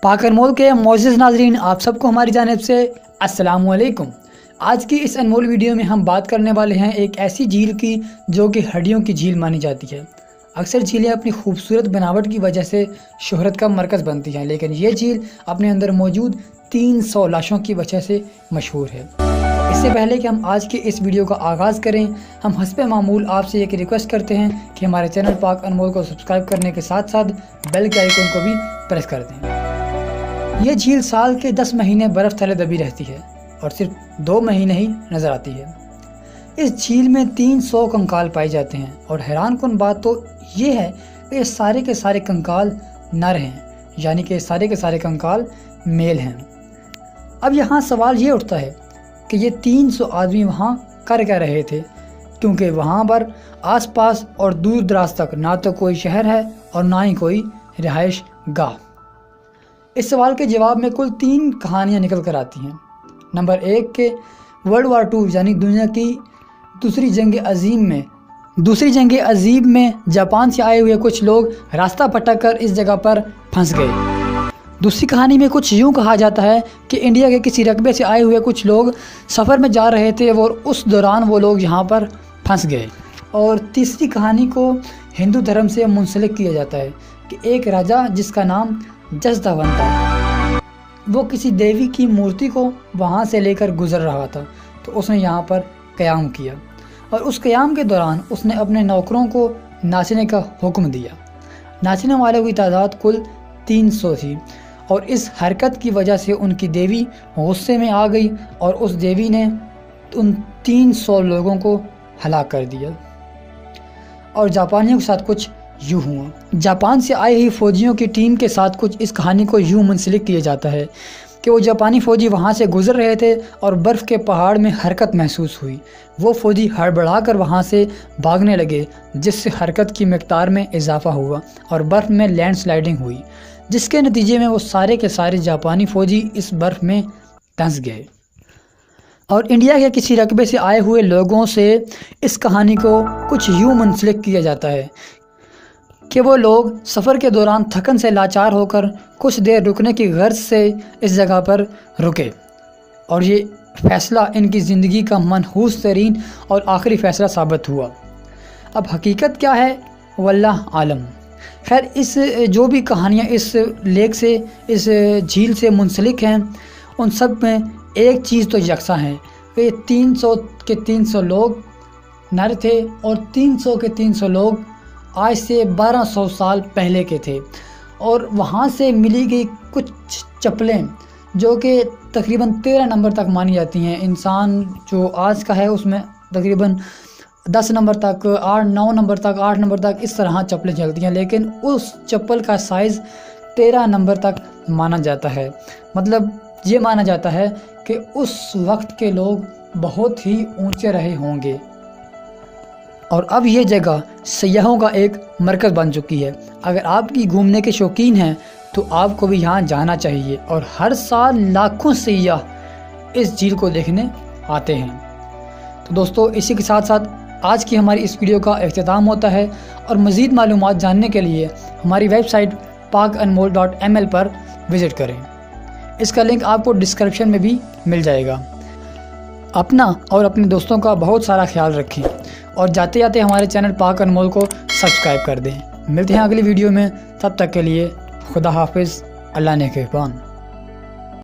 पाक अनमोल के मोअज़्ज़िज़ नाज़रीन, आप सबको हमारी जानिब से अस्सलामु अलैकुम। आज की इस अनमोल वीडियो में हम बात करने वाले हैं एक ऐसी झील की जो कि हड्डियों की झील मानी जाती है। अक्सर झीलें अपनी खूबसूरत बनावट की वजह से शोहरत का मरकज़ बनती हैं, लेकिन ये झील अपने अंदर मौजूद 300 लाशों की वजह से मशहूर है। इससे पहले कि हम आज के इस वीडियो का आगाज़ करें, हम हस्बे मामूल आपसे एक रिक्वेस्ट करते हैं कि हमारे चैनल पाक अनमोल को सब्सक्राइब करने के साथ साथ बेल के आइकन को भी प्रेस कर दें। ये झील साल के 10 महीने बर्फ़ तले दबी रहती है और सिर्फ 2 महीने ही नज़र आती है। इस झील में 300 कंकाल पाए जाते हैं और हैरान कुन बात तो ये है कि ये सारे के सारे कंकाल नर हैं, यानी कि सारे के सारे कंकाल मेल हैं। अब यहाँ सवाल ये उठता है कि ये 300 आदमी वहाँ कर क्या रहे थे, क्योंकि वहाँ पर आसपास और दूर दराज तक ना तो कोई शहर है और ना ही कोई रिहाइश गाह। इस सवाल के जवाब में कुल 3 कहानियाँ निकल कर आती हैं। नंबर 1 के वर्ल्ड वार 2 यानी दुनिया की दूसरी जंग अजीब में जापान से आए हुए कुछ लोग रास्ता भटक कर इस जगह पर फंस गए। दूसरी कहानी में कुछ यूँ कहा जाता है कि इंडिया के किसी रकबे से आए हुए कुछ लोग सफ़र में जा रहे थे और उस दौरान वो लोग यहाँ पर फंस गए। और तीसरी कहानी को हिंदू धर्म से मुंसलिक किया जाता है कि एक राजा जिसका नाम जसदवन था, वो किसी देवी की मूर्ति को वहाँ से लेकर गुज़र रहा था, तो उसने यहाँ पर क़याम किया और उस क़याम के दौरान उसने अपने नौकरों को नाचने का हुक्म दिया। नाचने वालों की तादाद कुल 300 थी और इस हरकत की वजह से उनकी देवी गुस्से में आ गई और उस देवी ने उन 300 लोगों को हलाक कर दिया। और जापानियों के साथ कुछ यूँ हुआ। जापान से आई हुई फ़ौजियों की टीम के साथ कुछ इस कहानी को यूँ मुंसलिक किया जाता है कि वो जापानी फ़ौजी वहाँ से गुज़र रहे थे और बर्फ़ के पहाड़ में हरकत महसूस हुई। वो फ़ौजी हड़बड़ा कर वहाँ से भागने लगे, जिससे हरकत की मिक़दार में इजाफ़ा हुआ और बर्फ़ में लैंडस्लाइडिंग हुई, जिसके नतीजे में वो सारे के सारे जापानी फ़ौजी इस बर्फ़ में धंस गए। और इंडिया के किसी रकबे से आए हुए लोगों से इस कहानी को कुछ यूँ मुंसलिक किया जाता है कि वो लोग सफ़र के दौरान थकन से लाचार होकर कुछ देर रुकने की गर्ज से इस जगह पर रुके और ये फ़ैसला इनकी ज़िंदगी का मनहूस तरीन और आखिरी फ़ैसला साबित हुआ। अब हकीकत क्या है वल्लाह आलम। खैर, इस जो भी कहानियाँ इस लेक से, इस झील से मुंसलिक हैं, उन सब में एक चीज़ तो यकसा है कि 300 के 300 लोग नर थे और 300 के 300 लोग आज से 1200 साल पहले के थे। और वहाँ से मिली गई कुछ चप्पलें जो कि तकरीबन 13 नंबर तक मानी जाती हैं। इंसान जो आज का है उसमें तकरीबन 10 नंबर तक, 9 नंबर तक, 8 नंबर तक इस तरह चप्पलें चलती हैं, लेकिन उस चप्पल का साइज़ 13 नंबर तक माना जाता है। मतलब ये माना जाता है कि उस वक्त के लोग बहुत ही ऊंचे रहे होंगे। और अब ये जगह सयाहों का एक मरकज़ बन चुकी है। अगर आपकी घूमने के शौकीन हैं तो आपको भी यहाँ जाना चाहिए और हर साल लाखों सयाह इस झील को देखने आते हैं। तो दोस्तों, इसी के साथ साथ आज की हमारी इस वीडियो का इख्तिताम होता है और मज़ीद मालूमात जानने के लिए हमारी वेबसाइट pakanmol.ml पर विज़िट करें। इसका लिंक आपको डिस्क्रिप्शन में भी मिल जाएगा। अपना और अपने दोस्तों का बहुत सारा ख्याल रखें और जाते जाते हमारे चैनल पाक अनमोल को सब्सक्राइब कर दें। मिलते हैं अगली वीडियो में, तब तक के लिए खुदा हाफिज़, अल्लाह ने निगहबान।